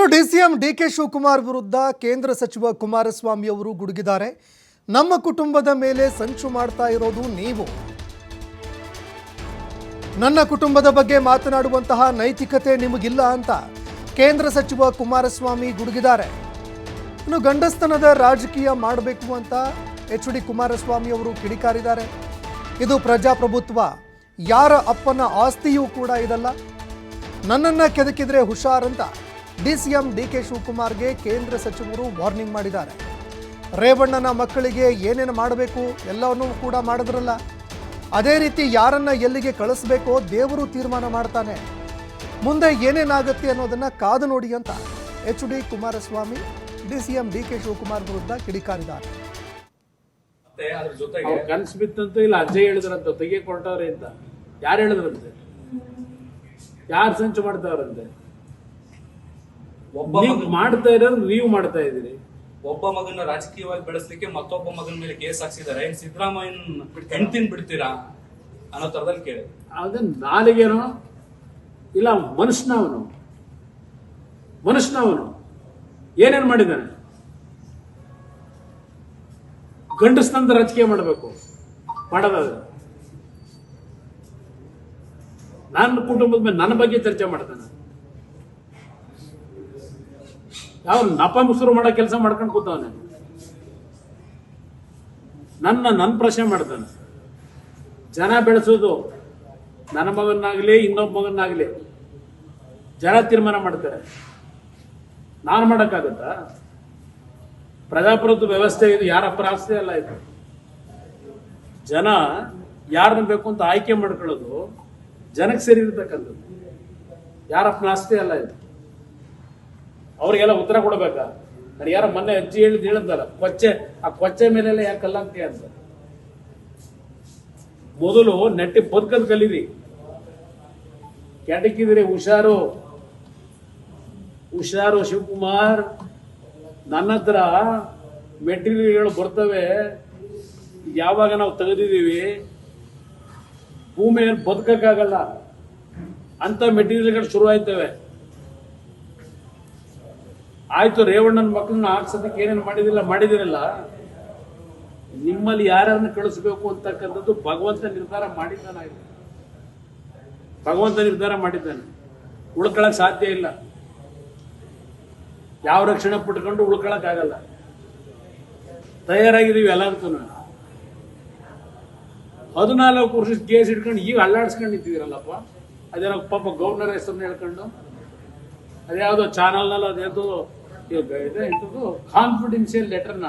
ಇನ್ನು DCM D K Shivakumar ವಿರುದ್ಧ ಕೇಂದ್ರ ಸಚಿವ ಕುಮಾರಸ್ವಾಮಿ ಅವರು ಗುಡುಗಿದ್ದಾರೆ. ನಮ್ಮ ಕುಟುಂಬದ ಮೇಲೆ ಸಂಚು ಮಾಡ್ತಾ ಇರೋದು ನೀವು. ನನ್ನ ಕುಟುಂಬದ ಬಗ್ಗೆ ಮಾತನಾಡುವಂತಹ ನೈತಿಕತೆ ನಿಮಗಿಲ್ಲ ಅಂತ ಕೇಂದ್ರ ಸಚಿವ ಕುಮಾರಸ್ವಾಮಿ ಗುಡುಗಿದ್ದಾರೆ. ಇನ್ನು ಗಂಡಸ್ತನದ ರಾಜಕೀಯ ಮಾಡಬೇಕು ಅಂತ ಎಚ್ ಡಿ ಕುಮಾರಸ್ವಾಮಿ ಅವರು ಕಿಡಿಕಾರಿದ್ದಾರೆ. ಇದು ಪ್ರಜಾಪ್ರಭುತ್ವ, ಯಾರ ಅಪ್ಪನ ಆಸ್ತಿಯೂ ಕೂಡ ಇದಲ್ಲ. ನನ್ನನ್ನು ಕೆದಕಿದ್ರೆ ಹುಷಾರ್ ಅಂತ ಡಿಸಿಎಂ ಡಿಕೆ ಶಿವಕುಮಾರ್ಗೆ ಕೇಂದ್ರ ಸಚಿವರು ವಾರ್ನಿಂಗ್ ಮಾಡಿದ್ದಾರೆ. ರೇವಣ್ಣನ ಮಕ್ಕಳಿಗೆ ಏನೇನು ಮಾಡಬೇಕು ಎಲ್ಲವನ್ನೂ ಕೂಡ ಮಾಡಿದ್ರಲ್ಲ, ಅದೇ ರೀತಿ ಯಾರನ್ನ ಎಲ್ಲಿಗೆ ಕಳಿಸ್ಬೇಕೋ ದೇವರು ತೀರ್ಮಾನ ಮಾಡ್ತಾನೆ. ಮುಂದೆ ಏನೇನಾಗುತ್ತೆ ಅನ್ನೋದನ್ನ ಕಾದು ನೋಡಿ ಅಂತ H D Kumaraswamy DCM D K Shivakumar ವಿರುದ್ಧ ಕಿಡಿಕಾರಿದ್ದಾರೆ. ಕನಸು ಬಿತ್ತಂತೂ ಇಲ್ಲ, ಅಜ್ಜೆ ಹೇಳಿದ್ರಂತ ತೆಗೆ ಕೊಟ್ಟವ್ರೆ ಅಂತ. ಯಾರು ಹೇಳಿದ್ರಂತೆ? ಯಾರು ಸಂಚು ಮಾಡ್ತಾವ್ರಂತೆ? ಮಾಡ್ತಾ ಇರೋದು ನೀವು ಮಾಡ್ತಾ ಇದ್ದೀರಿ. ಒಬ್ಬ ಮಗನ ರಾಜಕೀಯವಾಗಿ ಬೆಳೆಸಲಿಕ್ಕೆ ಮತ್ತೊಬ್ಬ ಮಗನ ಮೇಲೆ ಕೇಸ್ ಹಾಕ್ಸಿದ್ದಾರೆ. ಸಿದ್ದರಾಮಯ್ಯನ ಹೆಂಡ್ತಿನ ಬಿಡ್ತೀರಾ ಅನ್ನೋ ತರದಲ್ಲಿ ಕೇಳಿ. ಅದನ್ನ ನಾಲಿಗೆನೋ ಇಲ್ಲ ಮನುಷ್ಯನವನು ಏನೇನ್ ಮಾಡಿದ್ದಾನೆ? ಗಂಡಸ್ನಂತ ರಾಜಕೀಯ ಮಾಡಬೇಕು ಮಾಡೋದಾದ್ರೆ ನನ್ನ ಕುಟುಂಬದ ಮೇಲೆ ನನ್ನ ಬಗ್ಗೆ ಚರ್ಚೆ ಮಾಡ್ತಾನೆ. ಯಾವ ನಪ ಮುಸುರು ಮಾಡೋ ಕೆಲಸ ಮಾಡ್ಕೊಂಡು ಕೂತವನೆ. ನನ್ನ ಪ್ರಶ್ನೆ ಮಾಡ್ತಾನೆ. ಜನ ಬೆಳೆಸೋದು ನನ್ನ ಮಗನಾಗ್ಲಿ ಇನ್ನೊಬ್ಬ ಮಗನಾಗ್ಲಿ ಜನ ತೀರ್ಮಾನ ಮಾಡ್ತಾರೆ. ನಾನು ಮಾಡೋಕ್ಕಾಗತ್ತಾ? ಪ್ರಜಾಪ್ರಭುತ್ವ ವ್ಯವಸ್ಥೆ ಇದು, ಯಾರಪ್ಪರ ಆಸ್ತಿ ಅಲ್ಲ ಇದು. ಜನ ಯಾರನ್ನ ಬೇಕು ಅಂತ ಆಯ್ಕೆ ಮಾಡ್ಕೊಳ್ಳೋದು ಜನಕ್ಕೆ ಸೇರಿ ಇರ್ತಕ್ಕಂಥದ್ದು, ಯಾರಪ್ಪನ ಆಸ್ತಿ ಅಲ್ಲ ಇದು. ಅವ್ರಿಗೆಲ್ಲ ಉತ್ತರ ಕೊಡ್ಬೇಕಾ? ನನಗೆ ಯಾರ ಮೊನ್ನೆ ಅಜ್ಜಿ ಹೇಳಿದ್ದಲ್ಲ, ಕೊಚ್ಚೆ ಮೇಲೆಲ್ಲ ಯಾಕೆ ಕಲ್ಲಂಕೆ ಅಂತ. ಮೊದಲು ನೆಟ್ಟಿ ಬದುಕದ್ ಕಲೀರಿ, ಕೆಟಕಿದಿರಿ. ಹುಷಾರು ಶಿವಕುಮಾರ್. ನನ್ನ ಹತ್ರ ಮೆಟೀರಿಯಲ್ಗಳು ಬರ್ತವೆ, ಯಾವಾಗ ನಾವು ತೆಗೆದಿದ್ದೀವಿ ಭೂಮಿಯಲ್ಲಿ ಬದುಕಕ್ಕಾಗಲ್ಲ ಅಂತ ಮೆಟೀರಿಯಲ್ಗಳು ಶುರು ಆಯ್ತವೆ. ಆಯ್ತು, ರೇವಣ್ಣನ ಮಕ್ಕಳನ್ನ ಹಾಕ್ಸೋದಕ್ಕೆ ಏನೇನು ಮಾಡಿದಿರಲ್ಲ, ನಿಮ್ಮಲ್ಲಿ ಯಾರನ್ನ ಕಳಿಸ್ಬೇಕು ಅಂತಕ್ಕಂಥದ್ದು ಭಗವಂತ ನಿರ್ಧಾರ ಮಾಡಿದ್ದಾನೆ. ಉಳ್ಕೊಳಕ್ ಸಾಧ್ಯ ಇಲ್ಲ. ಯಾವ ರಕ್ಷಣೆ ಪಟ್ಕೊಂಡು ಉಳ್ಕೊಳಕ್ ಆಗಲ್ಲ. ತಯಾರಾಗಿದ್ದೀವಿ ಎಲ್ಲದಕ್ಕೂ. 14 ವರ್ಷ ಕೇಸ್ ಇಟ್ಕೊಂಡು ಈಗ ಅಲ್ಲಾಡ್ಸ್ಕೊಂಡು ನಿಂತಿದ್ದೀರಲ್ಲಪ್ಪ. ಅದೇನೋ ಪಾಪ ಗವರ್ನರ್ ಹೆಸರನ್ನ ಹೇಳ್ಕೊಂಡು ಅದ್ಯಾವುದೋ ಚಾನಲ್ನಲ್ಲಿ ಅದೇದು ಕಾನ್ಫಿಡೆನ್ಷಿಯಲ್ ಲೆಟರ್ನ